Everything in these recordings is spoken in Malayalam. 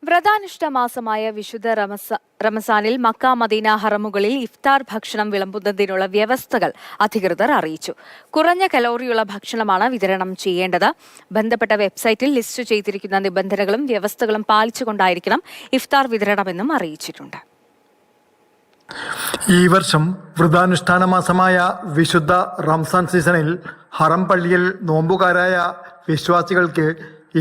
വ്രതാനുഷ്ഠ മാസമായ വിശുദ്ധ റമസാനിൽ മക്ക മദീന ഹറമുകളിൽ ഇഫ്താർ ഭക്ഷണം വിളമ്പുന്നതിനുള്ള വ്യവസ്ഥകൾ അധികൃതർ അറിയിച്ചു. കുറഞ്ഞ കലോറിയുള്ള ഭക്ഷണമാണ് വിതരണം ചെയ്യേണ്ടത്. ബന്ധപ്പെട്ട വെബ്സൈറ്റിൽ ലിസ്റ്റ് ചെയ്തിരിക്കുന്ന നിബന്ധനകളും വ്യവസ്ഥകളും പാലിച്ചുകൊണ്ടായിരിക്കണം ഇഫ്താർ വിതരണമെന്നും അറിയിച്ചിട്ടുണ്ട്. ഈ വർഷം വ്രതാനുഷ്ഠാന മാസമായ വിശുദ്ധ റംസാൻ സീസണിൽ ഹറം പള്ളിയിൽ നോമ്പുകാരായ വിശ്വാസികൾക്ക്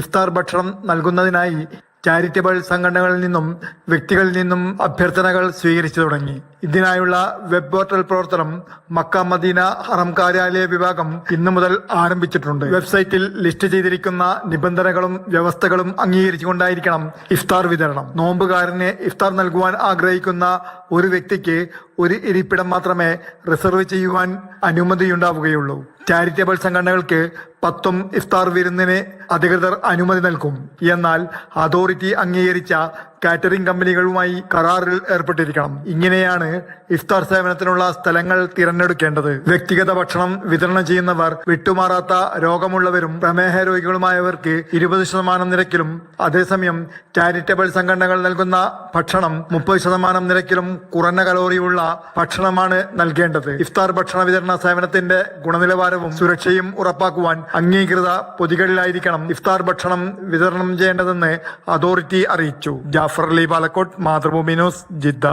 ഇഫ്താർ ഭക്ഷണം നൽകുന്നതിനായി ചാരിറ്റബിൾ സംഘടനകളിൽ നിന്നും വ്യക്തികളിൽ നിന്നും അഭ്യർത്ഥനകൾ സ്വീകരിച്ചു തുടങ്ങി. ഇതിനായുള്ള വെബ് പോർട്ടൽ പ്രവർത്തനം മക്ക മദീന ഹറം കാര്യാലയ വിഭാഗം ഇന്നു മുതൽ ആരംഭിച്ചിട്ടുണ്ട്. വെബ്സൈറ്റിൽ ലിസ്റ്റ് ചെയ്തിരിക്കുന്ന നിബന്ധനകളും വ്യവസ്ഥകളും അംഗീകരിച്ചുകൊണ്ടായിരിക്കണം ഇഫ്താർ വിതരണം. നോമ്പുകാരന് ഇഫ്താർ നൽകുവാൻ ആഗ്രഹിക്കുന്ന ഒരു വ്യക്തിക്ക് ഒരു ഇരിപ്പിടം മാത്രമേ റിസർവ് ചെയ്യുവാൻ അനുമതിയുണ്ടാവുകയുള്ളൂ. ചാരിറ്റബിൾ സംഘടനകൾക്ക് 10 ഇഫ്താർ വിരുന്നിന് അധികൃതർ അനുമതി നൽകും. എന്നാൽ അതോറിറ്റി അംഗീകരിച്ച കാറ്ററിംഗ് കമ്പനികളുമായി കരാറിൽ ഏർപ്പെട്ടിരിക്കണം. ഇങ്ങനെയാണ് ഇഫ്താർ സേവനത്തിനുള്ള സ്ഥലങ്ങൾ തിരഞ്ഞെടുക്കേണ്ടത്. വ്യക്തിഗത ഭക്ഷണം വിതരണം ചെയ്യുന്നവർ വിട്ടുമാറാത്ത രോഗമുള്ളവരും പ്രമേഹ രോഗികളുമായവർക്ക് 20% നിരക്കിലും, അതേസമയം ചാരിറ്റബിൾ സംഘടനകൾ നൽകുന്ന ഭക്ഷണം 30% നിരക്കിലും കുറഞ്ഞ കലോറിയുള്ള ഭക്ഷണമാണ് നൽകേണ്ടത്. ഇഫ്താർ ഭക്ഷണ വിതരണ സേവനത്തിന്റെ ഗുണനിലവാരവും സുരക്ഷയും ഉറപ്പാക്കുവാൻ അംഗീകൃത പൊതികളിലായിരിക്കണം ഇഫ്താർ ഭക്ഷണം വിതരണം ചെയ്യേണ്ടതെന്ന് അതോറിറ്റി അറിയിച്ചു. Jafar Ali Palakkode, Mathrubhumi news, Jeddah.